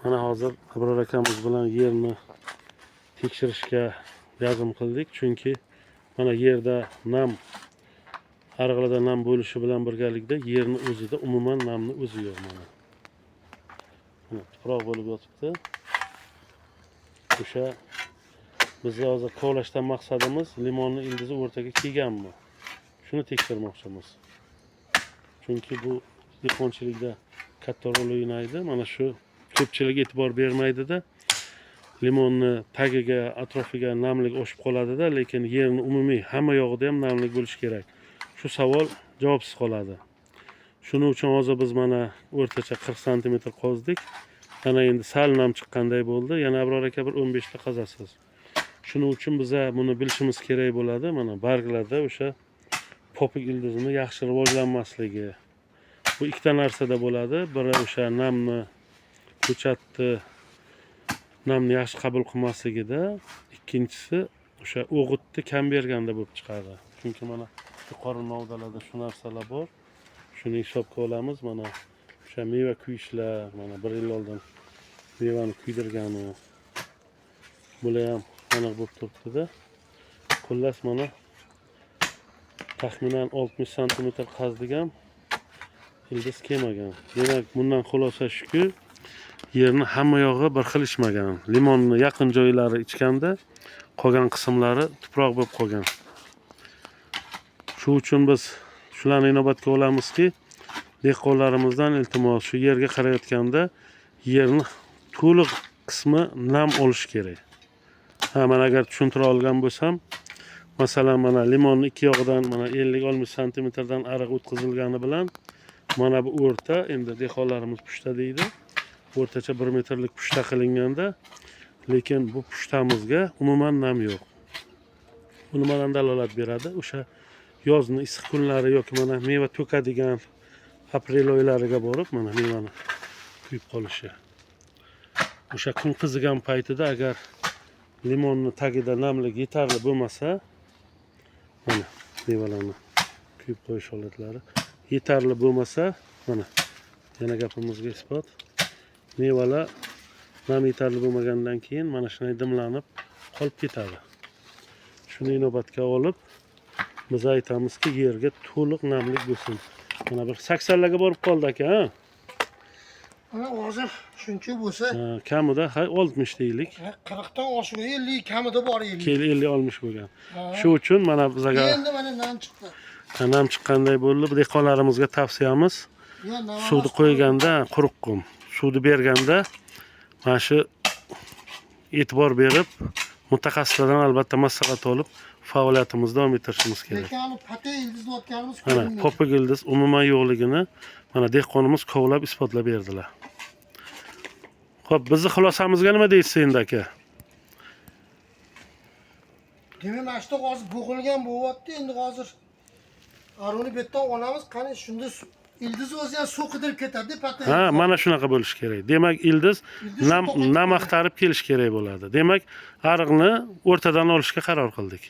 Mana hozir Abror akamiz bilan yerni tekshirishga yazm qildik. Chunki mana yerda nam, ariqlarda nam bo'lishi bilan birgalikda yerni o'zida umuman namni o'zi yo'q mana. Mana tuproq bo'lib yotibdi. O'sha bizni hozir kovlashdan maqsadimiz limonni ildizi o'rtaga kelganmi? Shuni tekshirmoqchimiz. Chunki bu dehqonchilikda katta rol o'ynaydi. Mana shu ko'pchilik e'tibor bermaydi-da. Limonni tagiga, atrofiga namlik oshib qoladi-da, lekin yerni umumiy hamma yog'ida ham namlik bo'lishi kerak. Shu savol javobsiz qoladi. Shuning uchun hozir biz mana o'rtacha 40 cm qozdik. Mana endi sal nam chiqqanday bo'ldi. Yana Abror aka bir 15 ta qazasiz. Shuning uchun biz buni bilishimiz kerak bo'ladi. Mana barglarda o'sha popuk ildizini yaxshi rivojlanmasligi. Bu ikkita narsada bo'ladi. Biri o'sha namni ko'chatni namni yaxshi qabul qilmasligida, ikkinchisi o'sha o'g'itni kam berganda bo'lib chiqadi. Chunki mana yuqori novdalarda shu narsalar bor. Shuni hisobga olamiz. Mana o'sha meva kuyishlar, mana 1 yil oldin mevani kuydirgani bular ham aniq bo'lib turibdi-da. Xullas mana taxminan 60 cm qazdik ham ildiz kelmagan. Demak, bundan xulosa shuki, yerni hamma yog'i bir xil ishmagan. Limonni yaqin joylari ichganda, qolgan qismlari tuproq bo'lib qolgan. Shu uchun biz shularni inobatga olamizki, dehqonlarimizdan iltimos, shu yerga qarayotganda yerni to'liq qismi nam olish kerak. Mana agar tushuntira olgan bo'lsam, masalan mana limonni ikki yog'idan mana 50-60 cm dan ariq o'tkazilgani bilan mana bu o'rta, endi dehqonlarimiz pushta deydi. O'rtacha 1 metrlik pushta qilinganda, lekin bu pushtamizga umuman nam yo'q. Bu nimadan dalolat beradi? O'sha yozning issiq kunlari yoki mana meva to'kadigan aprel oylariga borib mana mevani kuyib qolishi. O'sha kun qizigan paytida agar limonni tagida namlik yetarli bo'lmasa, mana mevalarni kuyib qo'yish holatlari yetarli bo'lmasa, mana yana gapimizga isbot. Mevalar nam yetarli bo'lmagandan keyin mana shunday dimlanib qolib ketadi. Shuni inobatga olib, biz aytamizki, yerga to'liq namlik bo'lsin. Mana bir 80larga borib qoldi aka, ha? Mana hozir shuncha bo'lsa, kamida 60 deylik. 40 dan oshib 50 kamida bor 50. 50-60 bo'lgan. Shu uchun mana bizga Endi mana nam chiqdi. Nam chiqqanday bo'ldi. Bu dehqonlarimizga tavsiyamiz, suvni qo'yganda quruq qum, suvni berganda mana shu e'tibor berib, mutaxassislardan albatta maslahat olib, faoliyatimizni davom ettirishimiz kerak. Lekin pate ildizni otganimiz mana popuk ildiz umuman yo'qligini mana dehqonimiz kovlab isbotlab berdilar. Xo'p, bizni xulosamizga nima deysiz endi aka? Demak, mana shu hozir bo'g'ilgan bo'lyapti, endi hozir aruni bu yerdan olamiz, qani shunda ildiz o'zi ham suv qidirib ketadi, pate. Mana shunaqa bo'lishi kerak. Demak, ildiz nam axtarib kelish kerak bo'ladi. Demak, ariqni o'rtadan olishga qaror qildik.